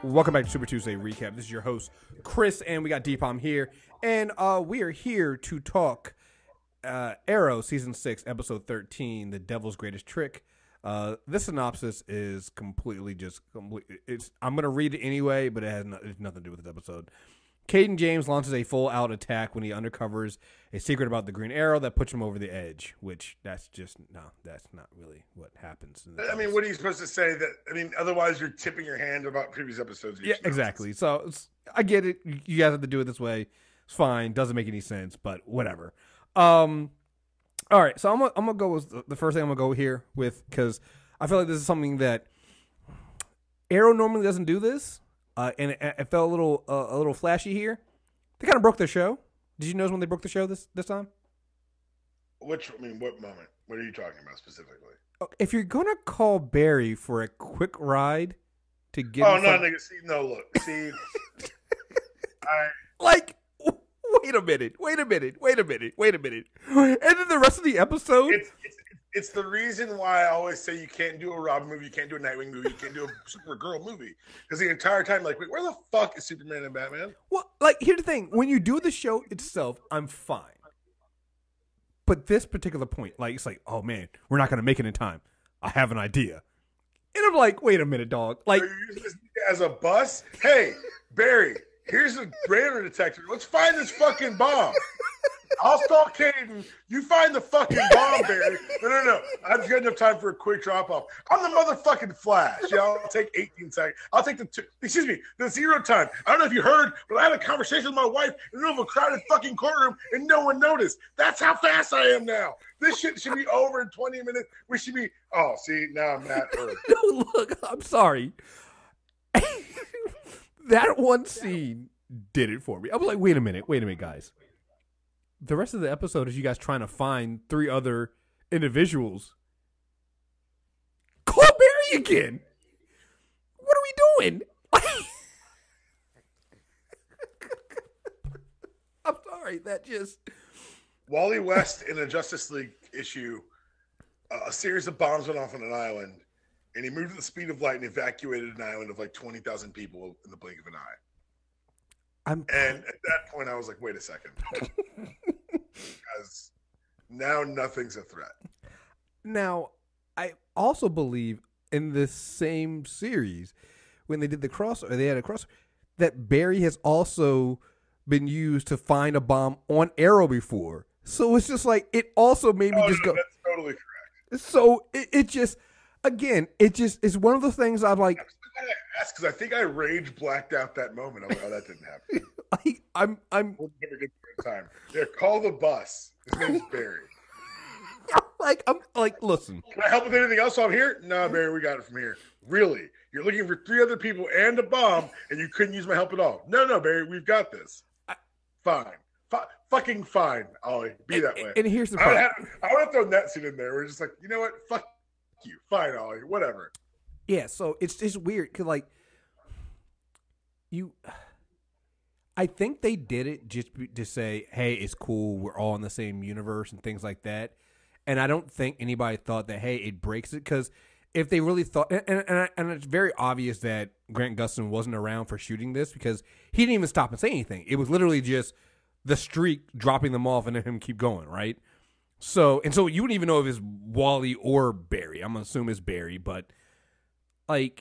Welcome back to Super Tuesday Recap. This is your host, Chris, and we got Deepom here. And we are here to talk Arrow Season 6, Episode 13, The Devil's Greatest Trick. This synopsis is completely I'm going to read it anyway, but it has nothing to do with this episode. Cayden James launches a full-out attack when he uncovers a secret about the Green Arrow that puts him over the edge, which that's not really what happens. I mean, what are you supposed to say? Otherwise you're tipping your hand about previous episodes. Yeah, exactly. So I get it. You guys have to do it this way. It's fine. Doesn't make any sense, but whatever. All right, so I'm gonna go with the first thing I'm gonna go here with, because I feel like this is something that Arrow normally doesn't do this. And it felt a little flashy here. They kind of broke their show. Did you notice when they broke the show this time? What moment? What are you talking about specifically? If you're gonna call Barry for a quick ride to get, nigga. Look, wait a minute, and then the rest of the episode. It's the reason why I always say you can't do a Robin movie, you can't do a Nightwing movie, you can't do a Supergirl movie. Because the entire time, wait, where the fuck is Superman and Batman? Well, here's the thing. When you do the show itself, I'm fine. But this particular point, it's oh man, we're not going to make it in time. I have an idea. And I'm like, wait a minute, dog. Are you using this as a bus? Hey, Barry, here's a radar detector. Let's find this fucking bomb. I'll stalk Cayden. You find the fucking bomb, Barry. No. I've got enough time for a quick drop-off. I'm the motherfucking Flash. Yeah, I'll take 18 seconds. I'll take the 0 time. I don't know if you heard, but I had a conversation with my wife in the middle of a crowded fucking courtroom, and no one noticed. That's how fast I am now. This shit should be over in 20 minutes. We should be... Oh, see, now I'm not... No, look, I'm sorry. That one scene did it for me. I was like, wait a minute, guys. The rest of the episode is you guys trying to find 3 other individuals. Call Barry again. What are we doing? I'm sorry. That just... Wally West in a Justice League issue, a series of bombs went off on an island, and he moved at the speed of light and evacuated an island of 20,000 people in the blink of an eye. And at that point, I was like, wait a second. Because now nothing's a threat. Now, I also believe in this same series, when they did the crossover, they had a crossover, that Barry has also been used to find a bomb on Arrow before. So it's just it also made me go. That's totally correct. So it just, again, it's one of the things I'm like. Because I think I rage blacked out that moment. I'm like, oh, that didn't happen. I'm We'll never get through time. Yeah, call the bus. His name's Barry. I'm like, listen. Can I help with anything else while I'm here? No, Barry, we got it from here. Really? You're looking for 3 other people and a bomb, and you couldn't use my help at all? No, Barry, we've got this. Fine. Fucking fine, Ollie. Be that way. And here's the problem. I would have thrown that scene in there. We're just like, you know what? Fuck you. Fine, Ollie. Whatever. Yeah, so it's just weird because I think they did it just to say, hey, it's cool, we're all in the same universe and things like that. And I don't think anybody thought that, hey, it breaks it, because if they really thought, and it's very obvious that Grant Gustin wasn't around for shooting this, because he didn't even stop and say anything. It was literally just the streak dropping them off and then him keep going, right? So you wouldn't even know if it's Wally or Barry. I'm going to assume it's Barry, but I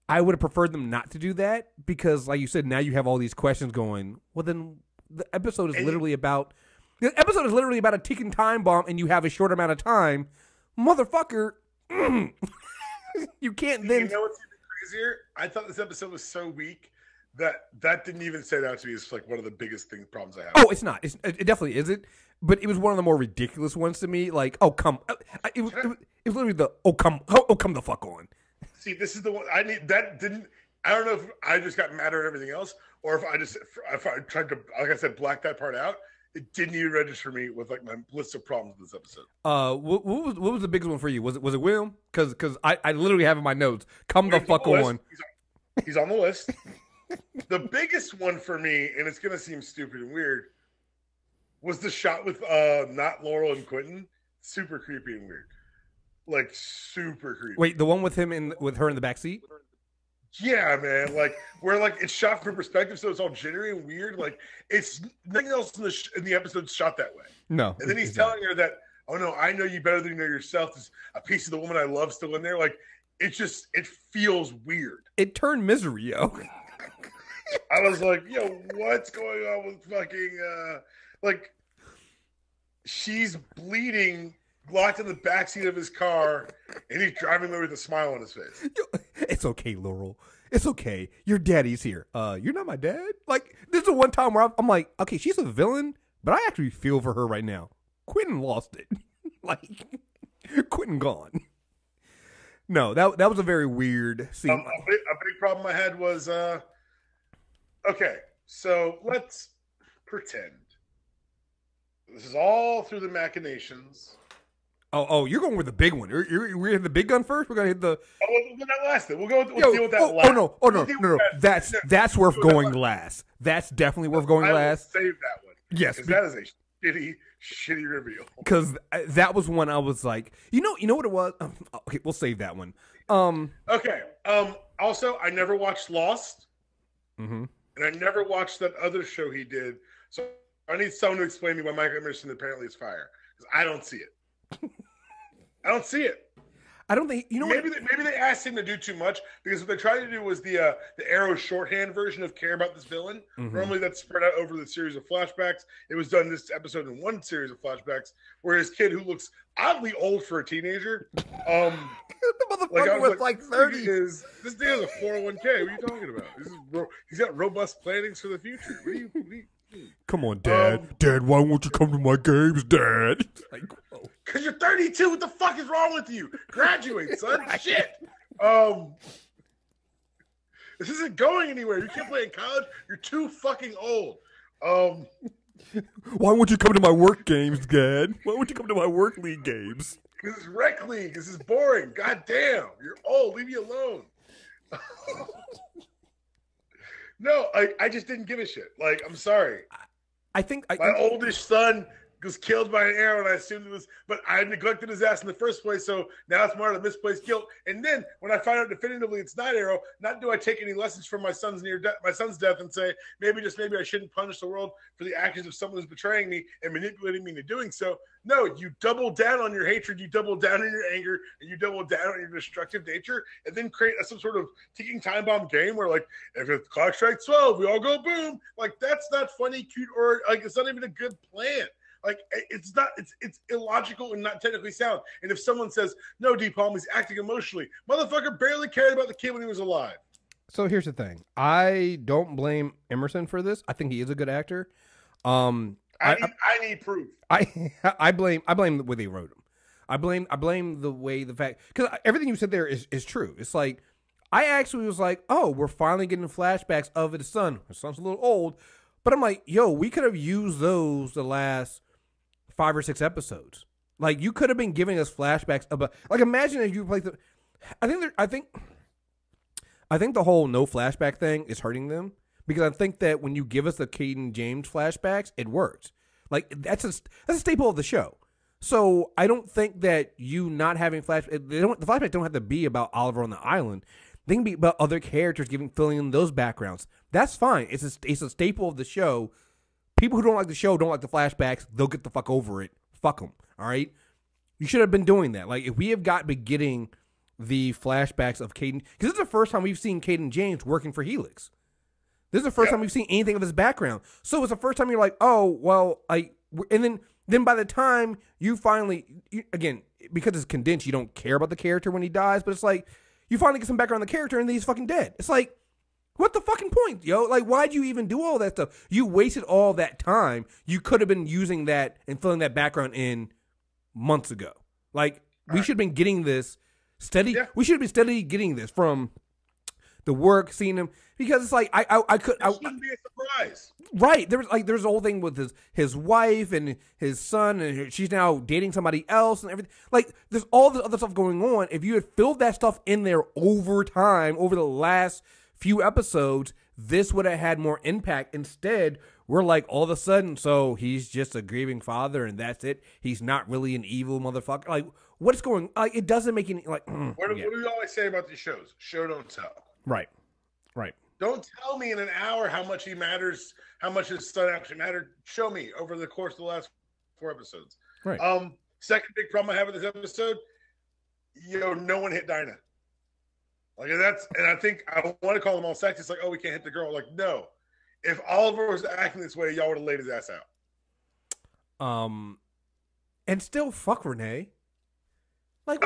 would have preferred them not to do that, because, like you said, now you have all these questions going. Well, then the episode is literally about a ticking time bomb, and you have a short amount of time, motherfucker. You can't then. You know what's even crazier? I thought this episode was so weak that didn't even stand out to me as one of the biggest problems I have. Oh, it's not. It definitely isn't. But it was one of the more ridiculous ones to me. Oh come! It was literally the come the fuck on. See, this is the one I need. That didn't. I don't know if I just got mad at everything else, or if I tried to, like I said, black that part out. It didn't even register me with my list of problems with this episode. What was the biggest one for you? Was it William? Because I literally have in my notes, come the fuck on. He's on the list. The biggest one for me, and it's gonna seem stupid and weird, was the shot with not Laurel and Quentin. Super creepy and weird. Like super creepy. Wait, the one with him with her in the back seat? Yeah, man. Like where like it's shot from perspective, so it's all jittery and weird. Like it's nothing else in the episode shot that way. No. And then he's telling her that, oh no, I know you better than you know yourself. There's a piece of the woman I love still in there. Like it feels weird. It turned misery, yo. I was like, yo, what's going on with fucking like she's bleeding, locked in the backseat of his car, and he's driving away with a smile on his face. It's okay, Laurel. It's okay. Your daddy's here. You're not my dad? Like, this is the one time where I'm like, okay, she's a villain, but I actually feel for her right now. Quentin lost it. Like, Quentin gone. No, that was a very weird scene. A big problem I had was, okay, so let's pretend this is all through the machinations. Oh, you're going with the big one. We're hitting the big gun first. We're gonna hit the. Oh, we'll that last thing. We'll deal with that last. No. That's worth going last. That's definitely worth going last. Save that one. Yes, that is a shitty reveal. Because that was one I was like, you know what it was. Okay, we'll save that one. Okay. Also, I never watched Lost, and I never watched that other show he did. So I need someone to explain to me why Michael Emerson apparently is fire, because I don't see it. I don't see it. I don't think maybe they asked him to do too much, because what they tried to do was the Arrow shorthand version of care about this villain. Normally that's spread out over the series of flashbacks. It was done this episode in one series of flashbacks, where his kid, who looks oddly old for a teenager, the motherfucker was like 30. This dude has a 401k. What are you talking about? He's got robust plannings for the future. What are you Come on, Dad. Dad, why won't you come to my games, Dad? Like, because you're 32. What the fuck is wrong with you? Graduate, son. Shit. This isn't going anywhere. You can't play in college. You're too fucking old. Why won't you come to my work games, Dad? Why won't you come to my work league games? Because it's rec league. This is boring. God damn. You're old. Leave me alone. No, I just didn't give a shit. Like, I'm sorry. I think my oldest son was killed by an arrow, and I assumed it was, but I neglected his ass in the first place, so now it's more of a misplaced guilt. And then when I find out definitively it's not Arrow, not do I take any lessons from my son's death and say maybe I shouldn't punish the world for the actions of someone who's betraying me and manipulating me into doing so. No, you double down on your hatred, you double down on your anger, and you double down on your destructive nature, and then create some sort of ticking time bomb game where, like, if the clock strikes 12, we all go boom. Like, that's not funny, cute, or like it's not even a good plan. Like, it's not, it's illogical and not technically sound. And if someone says, no, D. Palm, he's acting emotionally, motherfucker barely cared about the kid when he was alive. So here's the thing. I don't blame Emerson for this. I think he is a good actor. I need proof. I blame the way they wrote him. I blame the fact, because everything you said there is true. It's like, I actually was like, oh, we're finally getting flashbacks of his son. His son's a little old. But I'm like, yo, we could have used those the last 5 or 6 episodes. Like, you could have been giving us flashbacks about, like, imagine if you played the. I think the whole no flashback thing is hurting them, because I think that when you give us the Cayden James flashbacks, it works. Like, that's a staple of the show. So I don't think that you not having flashbacks. The flashbacks don't have to be about Oliver on the island. They can be about other characters filling in those backgrounds. That's fine. It's a staple of the show. People who don't like the show don't like the flashbacks. They'll get the fuck over it. Fuck them. All right? You should have been doing that. Like, if we have been getting the flashbacks of Cayden, because this is the first time we've seen Cayden James working for Helix. This is the first time we've seen anything of his background. So it's the first time you're like, oh, well, and then by the time you finally, again, because it's condensed, you don't care about the character when he dies, but it's like, you finally get some background on the character and then he's fucking dead. It's like, what the fucking point, yo? Like, why'd you even do all that stuff? You wasted all that time. You could have been using that and filling that background in months ago. Like, we should have been getting this steady. Yeah. We should have been steadily getting this from the work, seeing him, because it's like it shouldn't be a surprise, right? There's a whole thing with his wife and his son, and she's now dating somebody else and everything. Like, there's all this other stuff going on. If you had filled that stuff in there over time, over the last few episodes, this would have had more impact. Instead, we're like, all of a sudden, so he's just a grieving father and that's it. He's not really an evil motherfucker. Like, what's going? Like, it doesn't make any like. What do we always say about these shows? Show don't tell. Right. Right. Don't tell me in an hour how much he matters, how much his son actually mattered. Show me over the course of the last 4 episodes. Right. Second big problem I have with this episode, no one hit Dinah. And I think I don't want to call them all sexist. Like, oh, we can't hit the girl. Like, no. If Oliver was acting this way, y'all would have laid his ass out. And still fuck Renee. Like,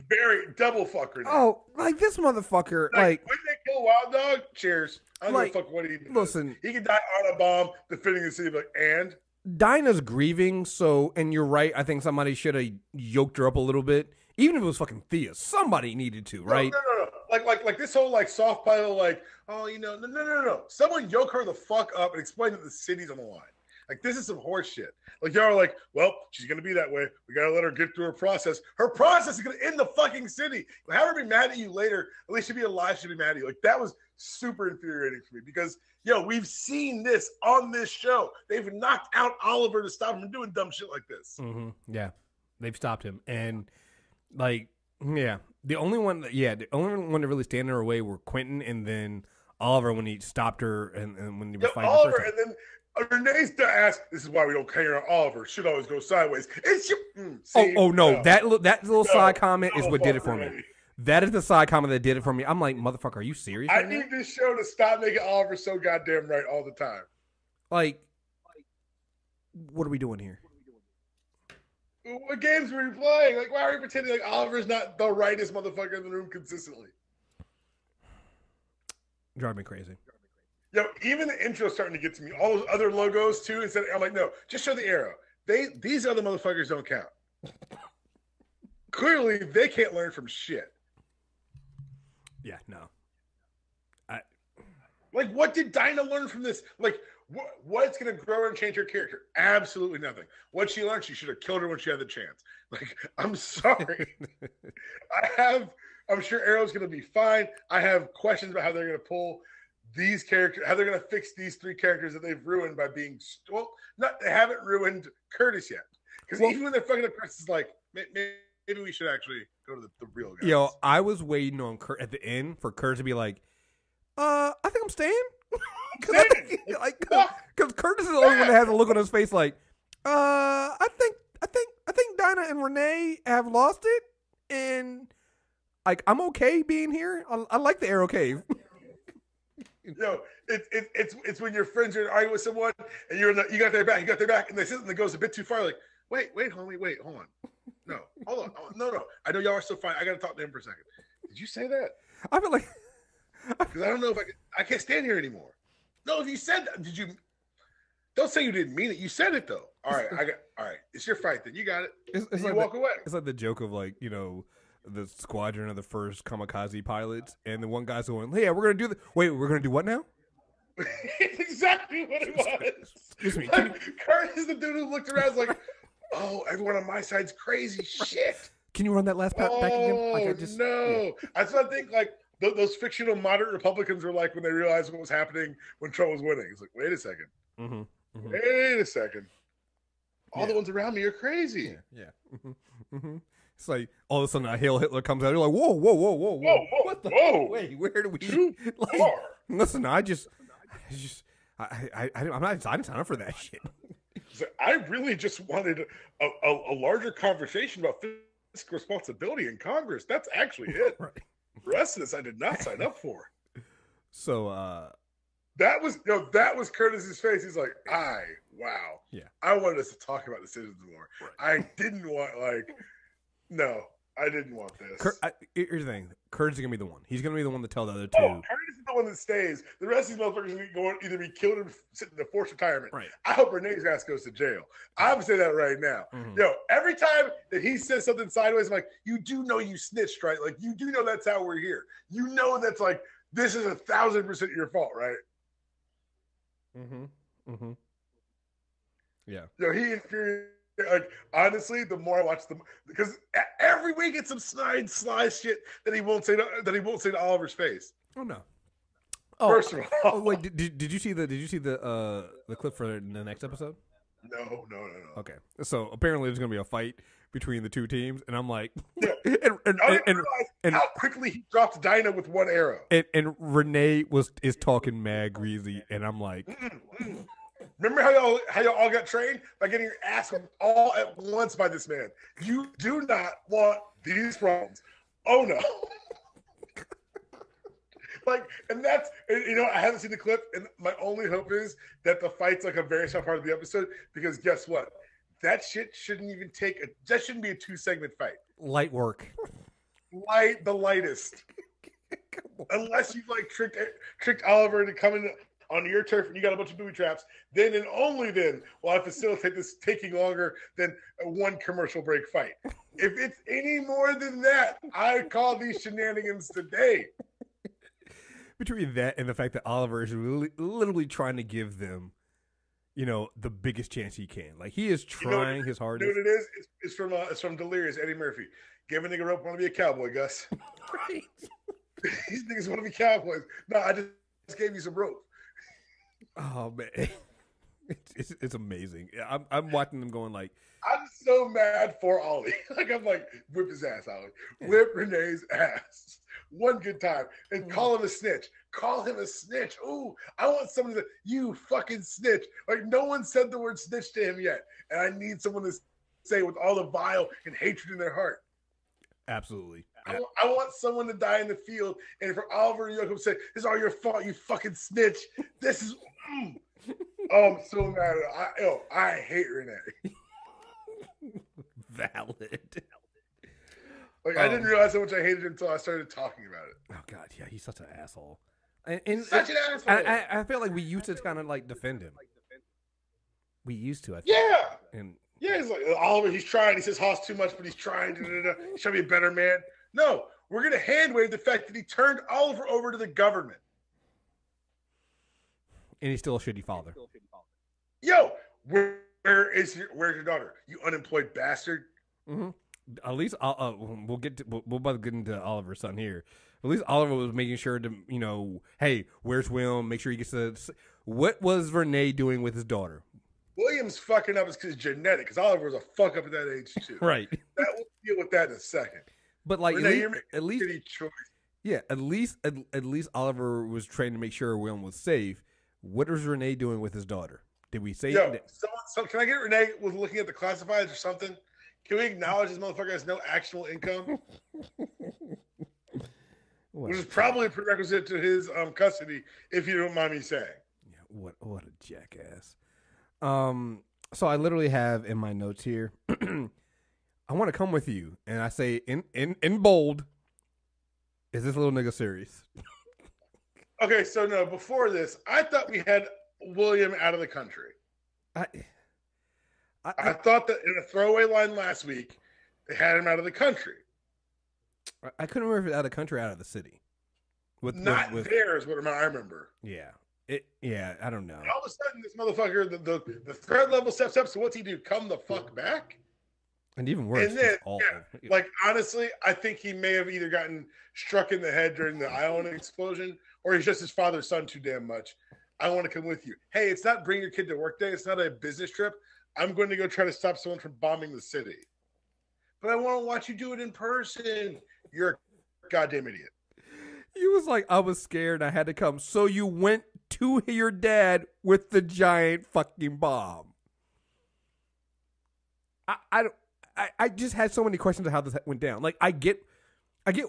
very double fuck Renee. Oh, like this motherfucker. Like when they kill Wild Dog, cheers. I don't give a fuck what he does. Listen, he can die on a bomb defending the city. And Dinah's grieving, and you're right. I think somebody should have yoked her up a little bit. Even if it was fucking Thea, somebody needed to, right? No. Like this whole soft pilot, no. Someone yoke her the fuck up and explain that the city's on the line. Like, this is some horse shit. Like, y'all are like, well, she's going to be that way. We got to let her get through her process. Her process is going to end the fucking city. Have her be mad at you later. At least she'll be alive. She'll be mad at you. Like, that was super infuriating for me because, we've seen this on this show. They've knocked out Oliver to stop him from doing dumb shit like this. Mm-hmm. Yeah. They've stopped him. And, the only one that really stand in her way were Quentin and then Oliver when he stopped her and when he was fighting. Oliver, and then Renee's to ask, this is why we don't care on Oliver. Should always go sideways. It's your... no. That little side comment is what did it for me. That is the side comment that did it for me. I'm like, motherfucker, are you serious? I need this show to stop making Oliver so goddamn right all the time. Like, what are we doing here? What games were we playing? Like, why are we pretending like Oliver's not the rightest motherfucker in the room consistently? Drive me crazy. Even the intro's starting to get to me. All those other logos too. Instead, I'm like, no, just show the arrow. These other motherfuckers don't count. Clearly, they can't learn from shit. Yeah, no. Like, what did Dinah learn from this? Like, what's going to grow and change her character? Absolutely nothing. What she learned, she should have killed her when she had the chance. Like, I'm sorry. I'm sure Arrow's going to be fine. I have questions about how they're going to pull these characters, how they're going to fix these three characters that they've ruined by being, they haven't ruined Curtis yet. Because even when they're fucking up Curtis, is like, maybe we should actually go to the real guys. I was waiting on at the end for Curtis to be like, I think I'm staying. Because Curtis is the only one that has a look on his face like, I think Dinah and Renee have lost it, and like I'm okay being here. I like the Arrow Cave. It's when your friends are arguing with someone and you got their back, and they sit and it goes a bit too far. Like, wait, homie, hold on, no, hold on, no. I know y'all are so fine. I got to talk to him for a second. Did you say that? I feel like because I don't know if I can't stand here anymore. No, if you said that, did you? Don't say you didn't mean it. You said it though. All right, all right. It's your fight then. You got it. It's like walk away. It's like the joke of the squadron of the first kamikaze pilots, and the one guy's going, "Yeah, we're gonna do Wait, we're gonna do what now?" It's exactly what it was. Excuse me. Kurt is the dude who looked around like, "Oh, everyone on my side's crazy shit." Can you run that last back again? No. That's what I think. Like those fictional moderate Republicans were like when they realized what was happening when Trump was winning. It's like, wait a second. Mm-hmm. Mm-hmm. Wait a second. All the ones around me are crazy. Yeah. Mm-hmm. Mm-hmm. It's like all of a sudden a Hail Hitler comes out. You're like, whoa. What the? Whoa. Wait, where do we? Listen, I'm not signing up for that shit. I really just wanted a larger conversation about fiscal responsibility in Congress. That's actually it. Right. The rest of this I did not sign up for. So that was Curtis's face. He's like, wow. Yeah. I wanted us to talk about decisions more. Right. I didn't want no, I didn't want this. Here's the thing. Curtis is gonna be the one. He's gonna be the one to tell the other two. Curtis is the one that stays. The rest of these motherfuckers are going to either be killed or sit in a forced retirement. Right. I hope Renee's ass goes to jail. I'm saying that right now. Mm-hmm. Every time that he says something sideways, I'm like, you do know you snitched, right? Like, you do know that's how we're here. You know that's like, this is 1,000% your fault, right? Mm-hmm. Mm-hmm. Yeah. He infuriates. Like, honestly, the more I watch them, because every week it's some sly shit that he won't say to Oliver's face. Oh no. First of all, wait, did you see the clip for the next episode? No. Okay, so apparently there's gonna be a fight between the two teams, and I'm like, Yeah. and, I didn't realize how quickly he dropped Dinah with one arrow. and Renee is talking mad greasy, and I'm like, Remember how y'all all got trained by getting your ass all at once by this man? You do not want these problems. Oh no. And that's, I haven't seen the clip, and my only hope is that the fight's like a very small part of the episode, because guess what? That shit shouldn't even that shouldn't be a 2-segment fight. light work. The lightest. Unless you tricked Oliver into coming on your turf and you got a bunch of booby traps, then and only then will I facilitate this taking longer than a 1 commercial break fight. If it's any more than that, I call these shenanigans today. Between that and the fact that Oliver is literally trying to give them, the biggest chance he can. Like, he is trying his hardest. You know what it is? It's from Delirious, Eddie Murphy. Give a nigga rope, want to be a cowboy, Gus. Right. These niggas want to be cowboys. No, I just gave you some rope. Oh man, it's amazing. I'm watching them going like, I'm so mad for Ollie. I'm like, whip his ass, Ollie. Whip Renee's ass. One good time. And call him a snitch. Call him a snitch. Ooh, I want someone to, you fucking snitch. Like, no one said the word snitch to him yet. And I need someone to say with all the vile and hatred in their heart. Absolutely. I want someone to die in the field, and for Oliver and Yoko to say, "This is all your fault, you fucking snitch." This is, oh, I'm so mad. I hate Renee. Valid. I didn't realize how much I hated him until I started talking about it. Oh God, yeah, he's such an asshole. And such an asshole. I feel like we used to kind of like defend him. We used to, I think. Yeah. And yeah, he's like, Oliver, he's trying. He says Hoss too much, but he's trying. He's trying to be a better man. No, we're going to hand wave the fact that he turned Oliver over to the government. And he's still a shitty father. Yo, where's your daughter? You unemployed bastard. Mm-hmm. At least we'll about to get into Oliver's son here. At least Oliver was making sure to, hey, where's Will? Make sure he gets to. What was Rene doing with his daughter? William's fucking up is because genetic. Because Oliver was a fuck up at that age too. Right. We'll deal with that in a second. But like, Renee, at least choice. Yeah, at least Oliver was trained to make sure William was safe. What was Rene doing with his daughter? Did we say? Can I get Renee was looking at the classifieds or something? Can we acknowledge this motherfucker has no actual income? Which is probably a prerequisite to his custody, if you don't mind me saying. Yeah, what a jackass. So I literally have in my notes here, I want to come with you, and I say in bold, is this little nigga serious? Okay, so no, before this, I thought we had William out of the country. I thought that in a throwaway line last week, they had him out of the country. I couldn't remember if it was out of the country or out of the city. Not there is what I remember. Yeah. I don't know. And all of a sudden, this motherfucker, the threat level steps up. So what's he do? Come the fuck back? And even worse, and then, honestly, I think he may have either gotten struck in the head during the island explosion, or he's just his father's son too damn much. I want to come with you. Hey, it's not bring your kid to work day. It's not a business trip. I'm going to go try to stop someone from bombing the city. But I want to watch you do it in person. You're a goddamn idiot. He was like, I was scared. I had to come. So you went to your dad with the giant fucking bomb. I just had so many questions of how this went down. Like, I get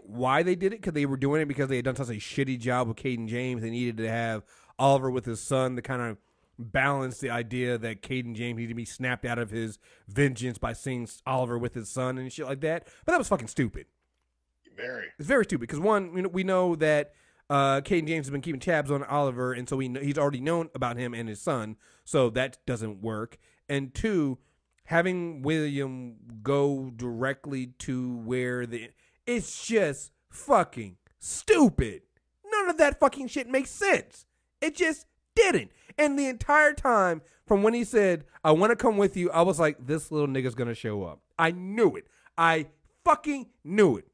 why they did it, because they were doing it because they had done such a shitty job with Cayden James. They needed to have Oliver with his son to kind of balance the idea that Cayden James needed to be snapped out of his vengeance by seeing Oliver with his son and shit like that. But that was fucking stupid. It's very stupid because, one, we know that Cayden James has been keeping tabs on Oliver, and so he's already known about him and his son, so that doesn't work. And two, having William go directly to where it's just fucking stupid. None of that fucking shit makes sense. It just didn't. And the entire time from when he said, I want to come with you, I was like, this little nigga's going to show up. I knew it. I fucking knew it.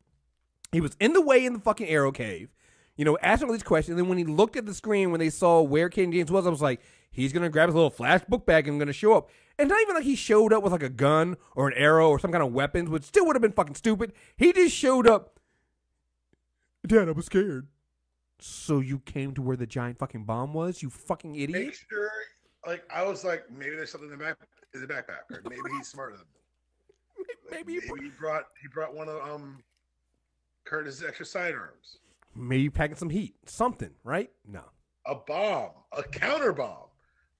He was in the way in the fucking arrow cave. asking all these questions. And then when he looked at the screen, when they saw where Cayden James was, I was like, he's going to grab his little flash book bag and going to show up. And not even like he showed up with like a gun or an arrow or some kind of weapons, which still would have been fucking stupid. He just showed up. Dad, I was scared. So you came to where the giant fucking bomb was, you fucking idiot? Make sure, I was like, maybe there's something in the backpack, or maybe he's smarter than me. Maybe he brought one of Curtis's extra sidearms. Maybe packing some heat, something, right? No, a bomb, a counter bomb.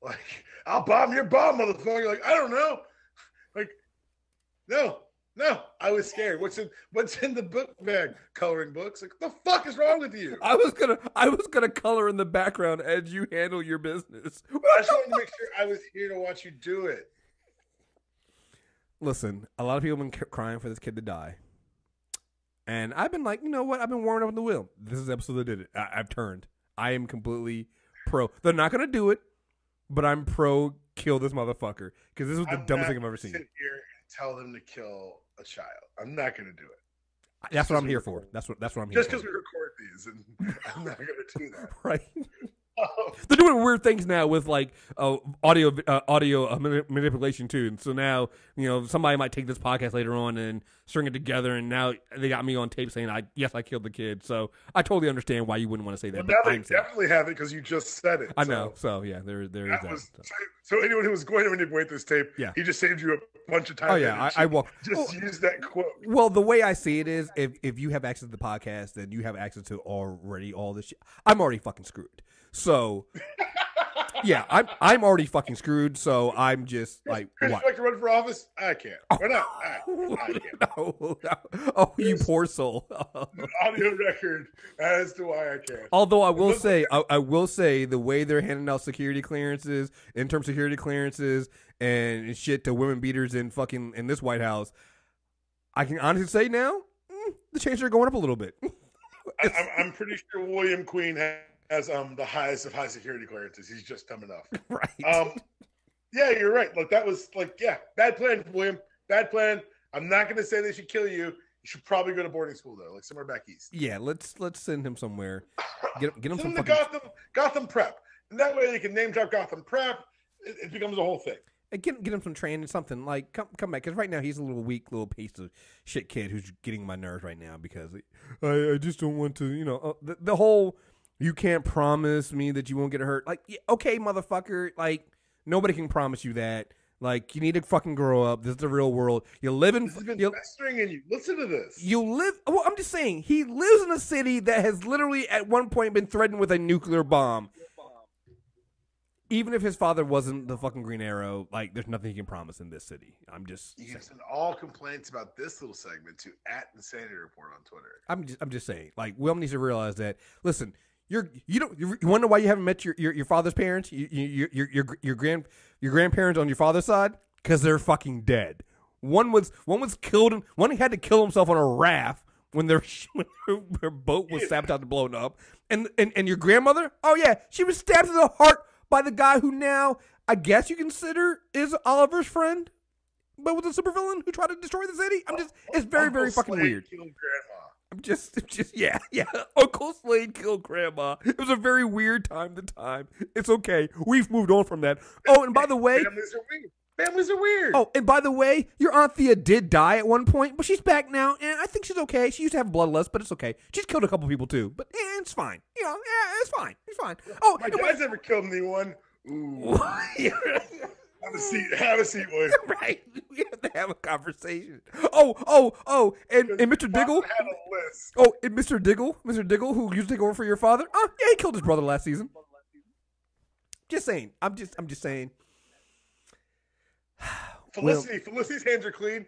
Like, I'll bomb your bomb, motherfucker. Like, I don't know. Like, no. I was scared. What's in the book bag? Coloring books. Like, what the fuck is wrong with you? I was gonna color in the background as you handle your business. I just wanted to make sure I was here to watch you do it. Listen, a lot of people have been crying for this kid to die. And I've been like, you know what? I've been warming up in the wheel. This is the episode that did it. I've turned. I am completely pro. They're not going to do it, but I'm pro kill this motherfucker. Because this was the dumbest thing I've ever seen. Sit here and tell them to kill a child. I'm not going to do it. That's what I'm here for. That's what I'm here for. Just because we record these, and I'm not going to do that. Right. They're doing weird things now with like audio manipulation too, and so now somebody might take this podcast later on and string it together, and now they got me on tape saying I killed the kid. So I totally understand why you wouldn't want to say that. Well, now they definitely have it because you just said it. I know. So yeah, there is that. So anyone who was going to manipulate this tape, he just saved you a bunch of time. Oh yeah, I walk. Just use that quote. Well, the way I see it is, if you have access to the podcast, then you have access to already all this shit. I'm already fucking screwed. So, yeah, I'm already fucking screwed. So I'm just like, Chris, what? You like to run for office? I can't. Why not? I can't. No. Oh, you poor soul. An audio record as to why I can't. Although I will say the way they're handing out security clearances, interim security clearances, and shit to women beaters in this White House, I can honestly say now the chances are going up a little bit. I'm pretty sure William Queen has the highest of high security clearances. He's just dumb enough. Right. Yeah, you're right. Like, that was bad plan, William. Bad plan. I'm not going to say they should kill you. You should probably go to boarding school though, like somewhere back east. Yeah, let's send him somewhere. Get him some fucking Gotham Prep, and that way they can name drop Gotham Prep. It becomes a whole thing. Get him some training, something like come back, because right now he's a little weak, little piece of shit kid who's getting my nerves right now because I just don't want to, the whole you can't promise me that you won't get hurt. Like, yeah, okay, motherfucker, like nobody can promise you that. Like, you need to fucking grow up. This is the real world. You live in. This has been festering in you. Listen to this. You live. Well, I'm just saying, he lives in a city that has literally at one point been threatened with a nuclear bomb. Even if his father wasn't the fucking Green Arrow, like, there's nothing he can promise in this city. I'm just. You can send all complaints about this little segment to @InsanityReport on Twitter. I'm just saying, like, Will needs to realize that. Listen, you wonder why you haven't met your father's parents, your grandparents on your father's side, because they're fucking dead. One was killed. One had to kill himself on a raft when their boat was sabotaged and blown up. And your grandmother, oh yeah, she was stabbed in the heart by the guy who now I guess you consider is Oliver's friend, but was a supervillain who tried to destroy the city. It's very, very fucking weird. Killed grandma. I'm just yeah. Uncle Slade killed grandma. It was a very weird time to time. It's okay. We've moved on from that. Oh, and by the way, families are weird. Oh, and by the way, your Aunt Thea did die at one point, but she's back now, and I think she's okay. She used to have bloodlust, but it's okay. She's killed a couple people too, but it's fine. It's fine. It's fine. Oh, my dad's never killed anyone. Ooh. Have a seat, boy. Right. We have to have a conversation. Oh, and Mr. Diggle. Had a list. Oh, and Mr. Diggle, who used to take over for your father. Oh, yeah, he killed his brother last season. Just saying. I'm just saying. Felicity's hands are clean.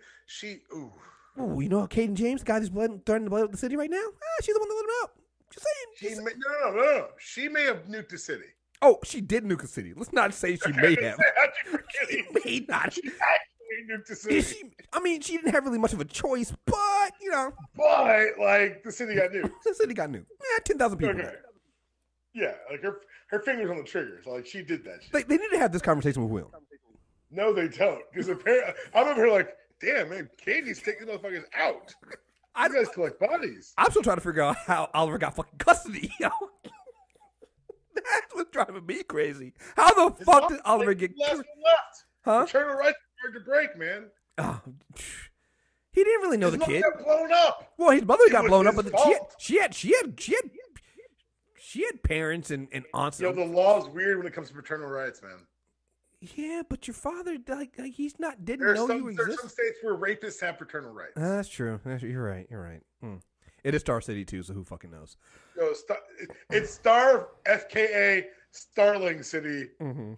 Ooh, Cayden James, the guy who's threatening to blow up the city right now. She's the one that let him out. Just saying. No. She may have nuked the city. Oh, she did nuke a city. Let's not say she may have. She may not. She actually nuked the city. She didn't have really much of a choice, but But like the city got nuked. The city got nuked. 10,000 people. Okay. Yeah, like her fingers on the triggers. Like she did that shit. They need to have this conversation with Will. No, they don't. Because apparently, I remember her like, damn, man, Katie's taking those motherfuckers out. You guys collect bodies. I'm still trying to figure out how Oliver got fucking custody. Yo. That's what's driving me crazy. How the fuck did Oliver get last one left? Huh? Paternal rights are hard to break, man. Oh, he didn't really know His the kid. Got blown up. Well, his mother got blown up, but fault. she had parents and aunts. The law is weird when it comes to paternal rights, man. Yeah, but your father, like he's not didn't There know you are exist. some states where rapists have paternal rights. That's true. You're right. It is Star City too, so who fucking knows? It's Star FKA Starling City. Mm-hmm.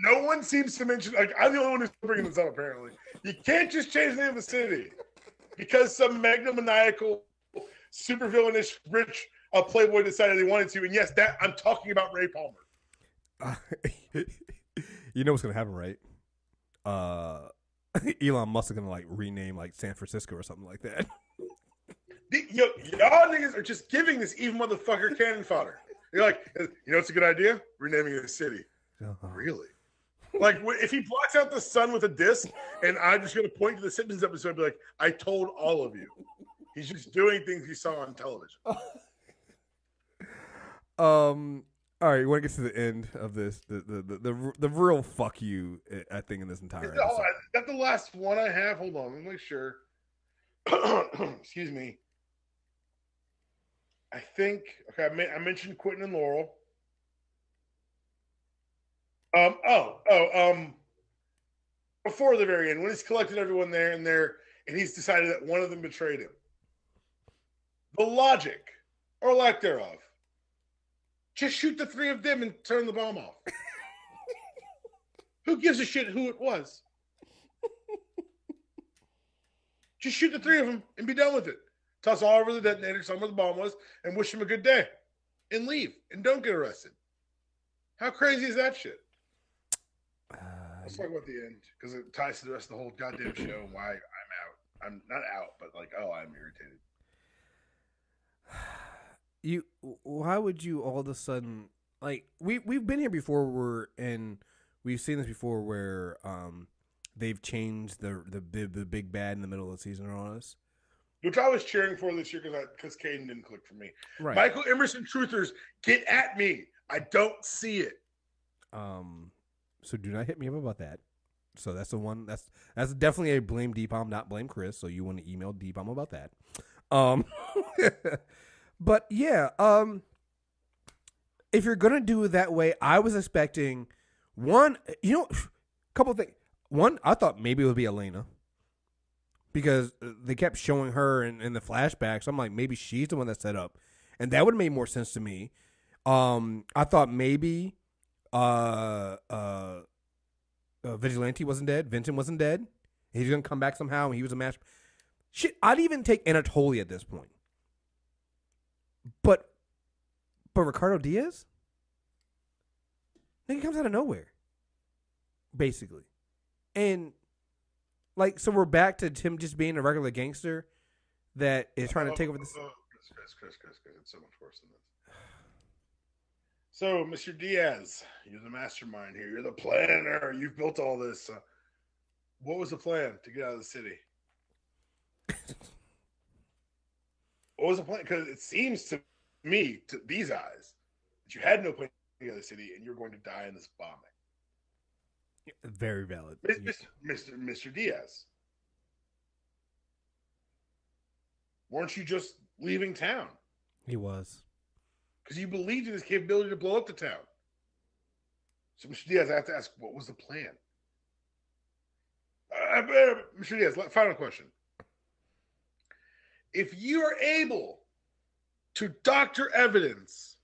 No one seems to mention. Like, I'm the only one who's bringing this up. Apparently, you can't just change the name of the city because some megalomaniacal, supervillainish, rich playboy decided they wanted to. And yes, that I'm talking about Ray Palmer. You know what's gonna happen, right? Elon Musk is gonna like rename like San Francisco or something like that. Y'all niggas are just giving this evil motherfucker cannon fodder. You're like, it's a good idea? Renaming it a city. Really? Like, if he blocks out the sun with a disc, and I'm just going to point to the Simpsons episode and be like, I told all of you. He's just doing things he saw on television. All right, you want to get to the end of this, the real fuck you, I think, in this entire episode. Is that the last one I have? Hold on, let me make sure. Excuse me. I think, okay, I mentioned Quentin and Laurel. Before the very end, when he's collected everyone there, and he's decided that one of them betrayed him. The logic, or lack thereof, just shoot the three of them and turn the bomb off. Who gives a shit who it was? Just shoot the three of them and be done with it. Toss all over the detonator, somewhere the bomb was, and wish him a good day. And leave. And don't get arrested. How crazy is that shit? Let's talk about the end, because it ties to the rest of the whole goddamn show and why I'm out. I'm not out, but like, I'm irritated. Why would you all of a sudden, like, we've been here before we've seen this before where they've changed the big bad in the middle of the season on us. Which I was cheering for this year because Cayden didn't click for me. Right. Michael Emerson truthers, get at me. I don't see it. So do not hit me up about that. So that's the one. That's definitely a blame Deepalm, not blame Chris. So you want to email Deepalm about that. But yeah. If you're gonna do it that way, I was expecting a couple of things. One, I thought maybe it would be Elena. Because they kept showing her in the flashbacks. I'm like, maybe she's the one that set up. And that would have made more sense to me. I thought maybe Vigilante wasn't dead. Vincent wasn't dead. He's going to come back somehow, and he was a master. Shit, I'd even take Anatoly at this point. But Ricardo Diaz? He comes out of nowhere. Basically. And... like, so we're back to him just being a regular gangster that is trying to take over this. Chris, it's so much worse than this. So, Mr. Diaz, you're the mastermind here. You're the planner. You've built all this. What was the plan to get out of the city? What was the plan? Because it seems to me, to these eyes, that you had no plan to get out of the city and you're going to die in this bombing. Very valid. Mr. Diaz. Weren't you just leaving town? He was. Because you believed in his capability to blow up the town. So, Mr. Diaz, I have to ask, what was the plan? Mr. Diaz, final question. If you are able to doctor evidence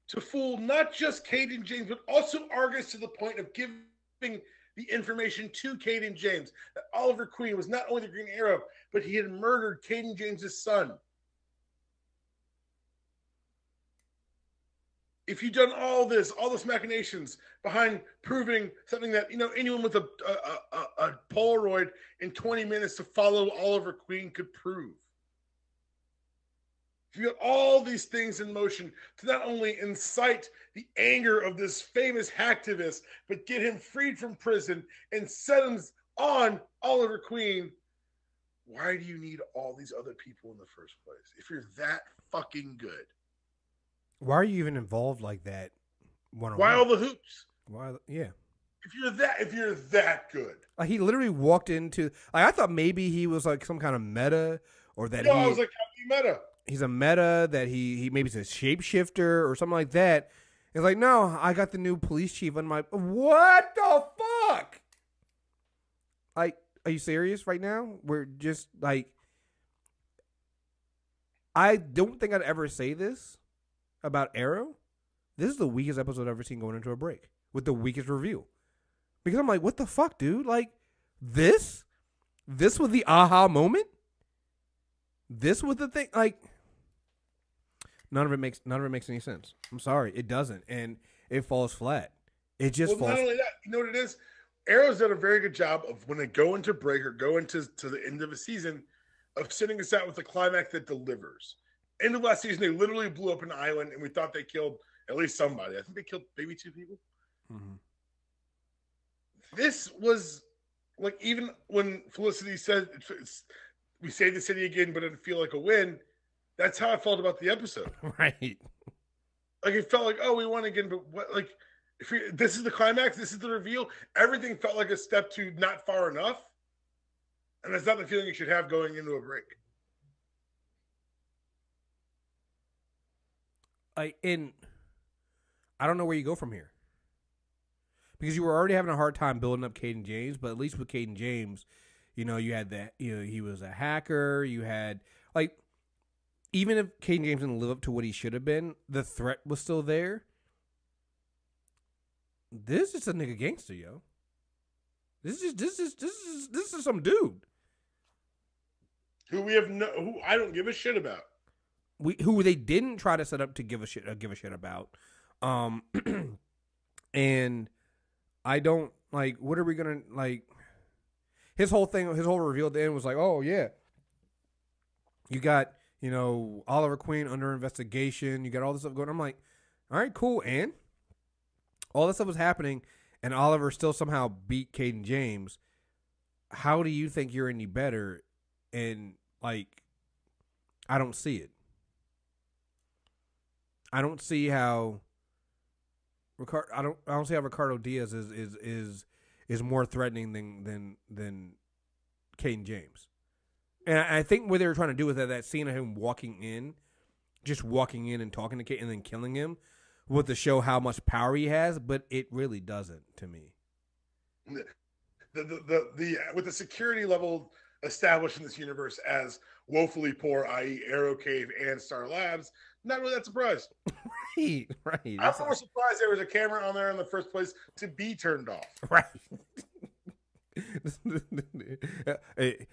to fool not just Cayden James, but also Argus to the point of giving the information to Cayden James that Oliver Queen was not only the Green Arrow, but he had murdered Cayden James's son. If you've done all this machinations behind proving something that, anyone with a Polaroid in 20 minutes to follow Oliver Queen could prove. If you got all these things in motion to not only incite the anger of this famous hacktivist, but get him freed from prison and set him on Oliver Queen, why do you need all these other people in the first place if you're that fucking good? Why are you even involved like that? Why all the hoops? Why? Yeah. If you're that good, Like he literally walked into. Like I thought maybe he was like some kind of meta, or that I was like, how do you meta? he's a meta, that he maybe he's a shapeshifter or something like that. It's like, no, I got the new police chief on my. What the fuck? Like, are you serious right now? We're just like, I don't think I'd ever say this about Arrow. This is the weakest episode I've ever seen going into a break with the weakest review. Because I'm like, what the fuck, dude? Like, this was the aha moment? This was the thing? Like, none of it makes any sense. I'm sorry, it doesn't. And it falls flat. It just falls. Not only that, you know what it is? Arrow's done a very good job of when they go into break or go into the end of a season of sitting us out with a climax that delivers. End of last season, they literally blew up an island and we thought they killed at least somebody. I think they killed maybe 2 people. Mm-hmm. This was like, even when Felicity said we saved the city again, but it didn't feel like a win. That's how I felt about the episode. Right. Like it felt like, oh, we won again, but what? Like, this is the climax. This is the reveal. Everything felt like a step to not far enough, and that's not the feeling you should have going into a break. I don't know where you go from here. Because you were already having a hard time building up Cayden James, but at least with Cayden James, you know, you had that, you know, he was a hacker. You had, like, even if Cayden James didn't live up to what he should have been, the threat was still there. This is a nigga gangster, yo. This is some dude who I don't give a shit about. Who they didn't try to set up to give a shit about. And I don't, like, what are we gonna, like, his whole reveal at the end was like, oh yeah, you got, you know, Oliver Queen under investigation, you got all this stuff going. I'm like, all right, cool. And all this stuff was happening and Oliver still somehow beat Cayden James. How do you think you're any better? And, like, I don't see it. I don't see how I don't see how Ricardo Diaz is more threatening than Cayden James. And I think what they were trying to do with that scene of him walking in and talking to Cayden and then killing him was to show how much power he has, but it really doesn't to me. The with the security level established in this universe as woefully poor, i.e. Arrow Cave and Star Labs, not really that surprised. Right. I'm more surprised there was a camera on there in the first place to be turned off. Right.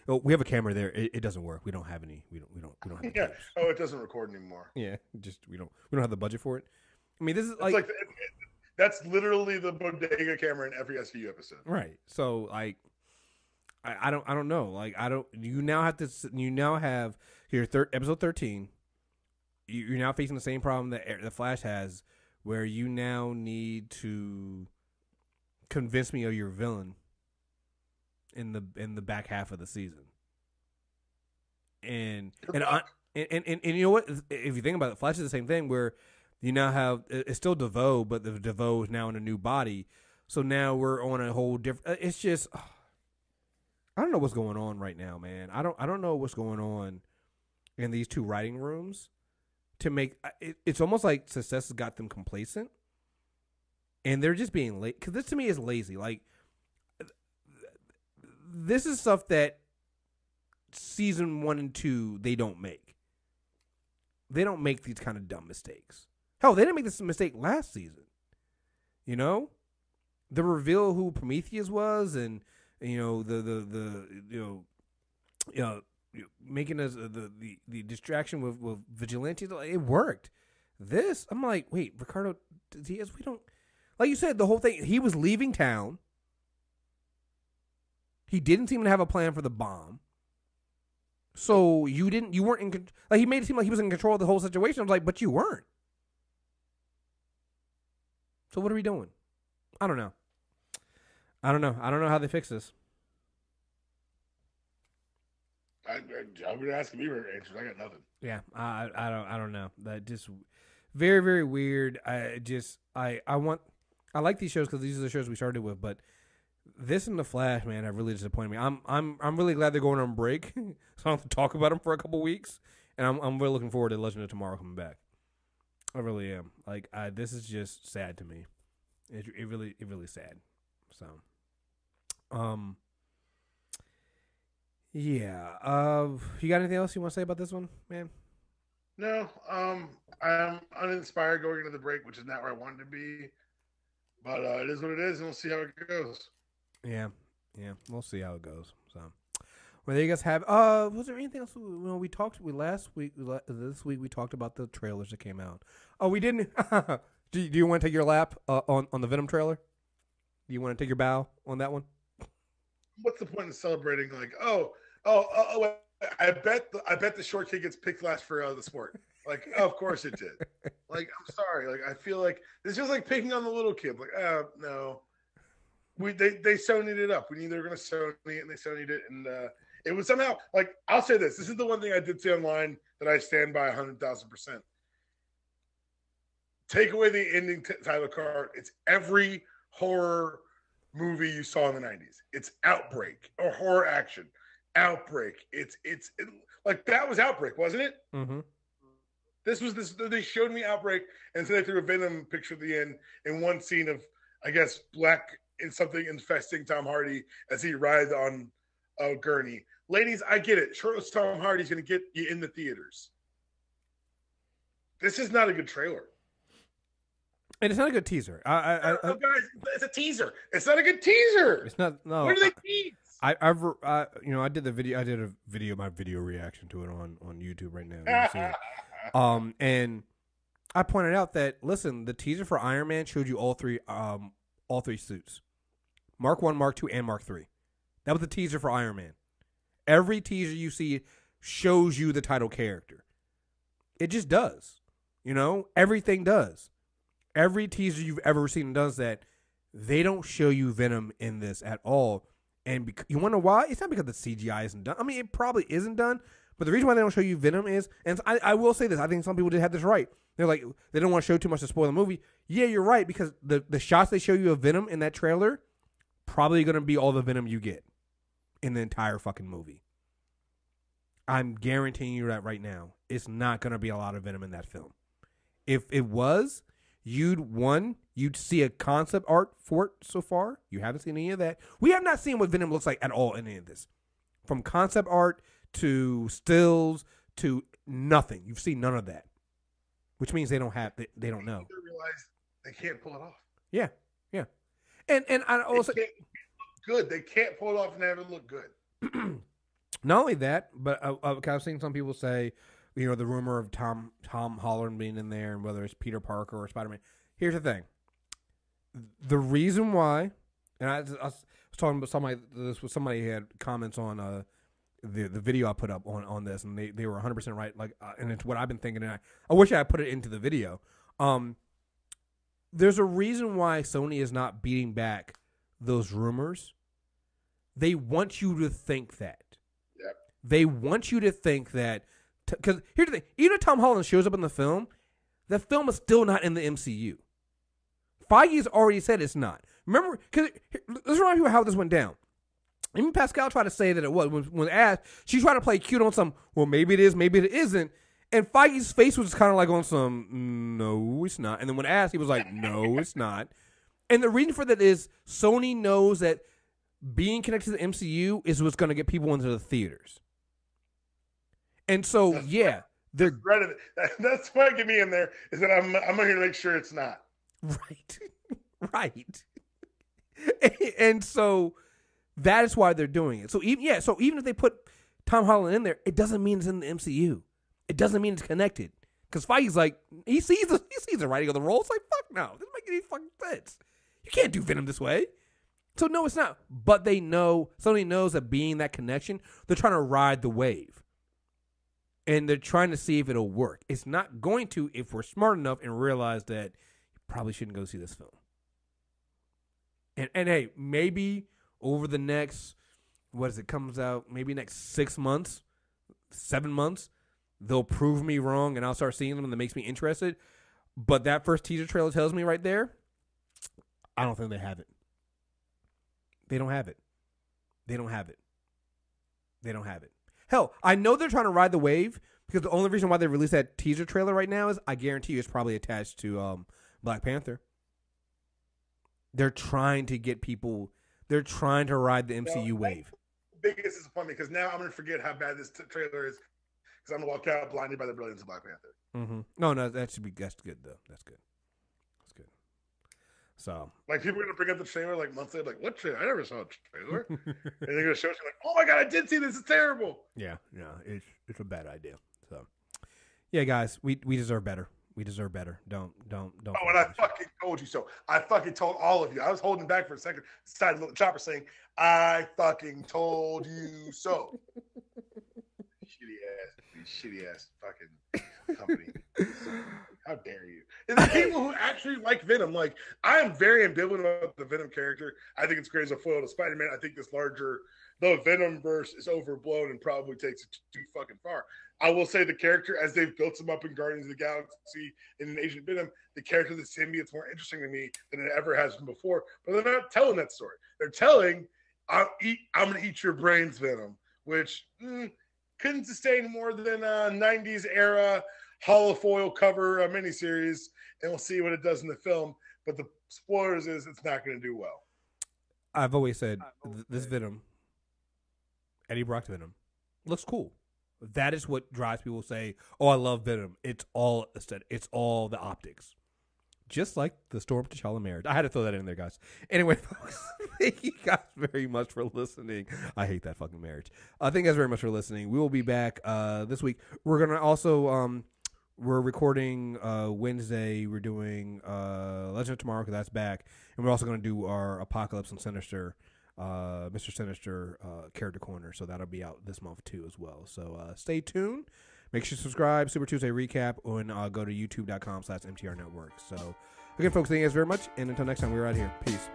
We have a camera there. It doesn't work. We don't have any. We don't have. Yeah. Oh, it doesn't record anymore. Yeah. Just we don't have the budget for it. I mean, this is like that's literally the bodega camera in every SVU episode. Right. So, like, I don't know. Like, you now have here episode 13. You're now facing the same problem that the Flash has, where you now need to convince me of your villain in the back half of the season. And you know what? If you think about it, Flash is the same thing, where you now have, it's still DeVoe, but the DeVoe is now in a new body. So now we're on a whole different. It's just, I don't know what's going on right now, man. I don't know what's going on in these two writing rooms to make it's almost like success has got them complacent, and they're just being late. Because this to me is lazy. Like, this is stuff that season 1 and 2 they don't make. They don't make these kind of dumb mistakes. Hell, they didn't make this mistake last season. You know, the reveal who Prometheus was, and you know making us the distraction with vigilantes, it worked. This, I'm like, wait, Ricardo Diaz, we don't, like you said, the whole thing, he was leaving town. He didn't seem to have a plan for the bomb. So you weren't in, like, he made it seem like he was in control of the whole situation. I was like, but you weren't. So what are we doing? I don't know. I don't know how they fix this. I'm gonna ask me for answers. I got nothing. Yeah, I don't know. That just very very weird. I like these shows because these are the shows we started with, but this and the Flash, man, have really disappointed me. I'm really glad they're going on break, so I don't have to talk about them for a couple weeks, and I'm really looking forward to Legend of Tomorrow coming back. I really am. Like this is just sad to me. It really sad. So, yeah. You got anything else you want to say about this one, man? No, I'm uninspired going into the break, which is not where I wanted to be. But it is what it is, and we'll see how it goes. Yeah, we'll see how it goes. So, well, there you guys have. Was there anything else? We talked. This week we talked about the trailers that came out. Oh, we didn't. Do you want to take your lap on the Venom trailer? Do you want to take your bow on that one? What's the point in celebrating? Like, I bet the short kid gets picked last for the sport. Like, of course it did. Like, I'm sorry. Like, I feel like it's just like picking on the little kid. Like, no. They Sony'd it up. We knew they were going to Sony it, and they Sony'd it. And it was somehow, like, I'll say this. This is the one thing I did say online that I stand by 100,000%. Take away the ending title card. It's every horror movie you saw in the 90s. It's Outbreak or horror action. Outbreak. It's like that was Outbreak, wasn't it? Mm-hmm. This. They showed me Outbreak, and so they threw a Venom picture at the end in one scene of, I guess, black and something infesting Tom Hardy as he rides on a gurney. Ladies, I get it. Shirtless Tom Hardy's going to get you in the theaters. This is not a good trailer. And it's not a good teaser. Guys, it's a teaser. It's not a good teaser. It's not. No. Where do they tease? I did the video. I did my video reaction to it on YouTube right now. You can see it. And I pointed out that listen, the teaser for Iron Man showed you all three suits, Mark 1, Mark 2, and Mark 3. That was the teaser for Iron Man. Every teaser you see shows you the title character. It just does. Everything does. Every teaser you've ever seen does that. They don't show you Venom in this at all. And you want to know why? It's not because the CGI isn't done. I mean, it probably isn't done. But the reason why they don't show you Venom is, and I will say this, I think some people did have this right. They're like, they don't want to show too much to spoil the movie. Yeah, you're right, because the shots they show you of Venom in that trailer, probably going to be all the Venom you get in the entire fucking movie. I'm guaranteeing you that right now. It's not going to be a lot of Venom in that film. If it was, you'd see a concept art for it so far. You haven't seen any of that. We have not seen what Venom looks like at all in any of this. From concept art to stills to nothing. You've seen none of that. Which means they don't know. They realize they can't pull it off. Yeah. And I also good. They can't pull it off and have it look good. Not only that, but I've seen some people say, the rumor of Tom Holland being in there, and whether it's Peter Parker or Spider-Man. Here's the thing: the reason why, and I was talking about somebody who had comments on the video I put up on this, and they were 100% right. Like, and it's what I've been thinking. And I wish I had put it into the video. There's a reason why Sony is not beating back those rumors. They want you to think that. Yep. They want you to think that. Because here's the thing: even if Tom Holland shows up in the film is still not in the MCU. Feige's already said it's not. Remember, because let's remind people how this went down. Even Pascal tried to say that it was. When asked, she tried to play cute on some, well, maybe it is, maybe it isn't. And Feige's face was kind of like on some, no, it's not. And then when asked, he was like, no, it's not. And the reason for that is Sony knows that being connected to the MCU is what's going to get people into the theaters. And so, that's why get me in there is that I'm here to make sure it's not. Right. And so that is why they're doing it. So even if they put Tom Holland in there, it doesn't mean it's in the MCU. It doesn't mean it's connected. Because Feige's like, he sees the writing of the role. It's like, fuck no. This doesn't make any fucking sense. You can't do Venom this way. So no, it's not. But Sony knows that being that connection, they're trying to ride the wave. And they're trying to see if it'll work. It's not going to if we're smart enough and realize that you probably shouldn't go see this film. And hey, maybe over the next, comes out, maybe next 6 months, 7 months, they'll prove me wrong, and I'll start seeing them, and that makes me interested. But that first teaser trailer tells me right there, I don't think they have it. They don't have it. They don't have it. They don't have it. Hell, I know they're trying to ride the wave because the only reason why they released that teaser trailer right now is I guarantee you it's probably attached to Black Panther. They're trying to get people. They're trying to ride the MCU wave. Biggest disappointment because now I'm going to forget how bad this trailer is because I'm going to walk out blinded by the brilliance of Black Panther. Mm-hmm. No, that's good though. That's good. So, like, people are going to bring up the trailer like months later, like, what trailer? I never saw a trailer. And they're going to show you like, oh my God, I did see this. It's terrible. Yeah, it's a bad idea. So, yeah, guys, we deserve better. We deserve better. Don't. Oh, and I fucking told you so. I fucking told all of you. I was holding back for a second. Started little chopper saying, I fucking told you so. Shitty ass fucking company. How dare you? And the people who actually like Venom, like, I am very ambivalent about the Venom character. I think it's great as a foil to Spider-Man. I think this larger, the Venom verse is overblown and probably takes it too fucking far. I will say the character, as they've built him up in Guardians of the Galaxy and in Agent Venom, the character of the symbiote's more interesting to me than it ever has been before. But they're not telling that story. They're telling, I'm going to eat your brains, Venom, which couldn't sustain more than a 90s era holofoil cover miniseries, and we'll see what it does in the film. But the spoilers is it's not going to do well. I've always said this Venom, Eddie Brock's Venom, looks cool. That is what drives people to say, "Oh, I love Venom." It's all aesthetic. It's all the optics, just like the Storm T'Challa marriage. I had to throw that in there, guys. Anyway, folks, thank you guys very much for listening. I hate that fucking marriage. Thank you guys very much for listening. We will be back this week. We're gonna also we're recording Wednesday. We're doing Legend of Tomorrow because that's back, and we're also gonna do our Apocalypse and Sinister. Mr. Sinister character corner, so that'll be out this month too as well. So stay tuned. Make sure you subscribe. Super Tuesday recap, and go to youtube.com/MTR Network. So again, folks, thank you guys very much, and until next time, we're out here. Peace.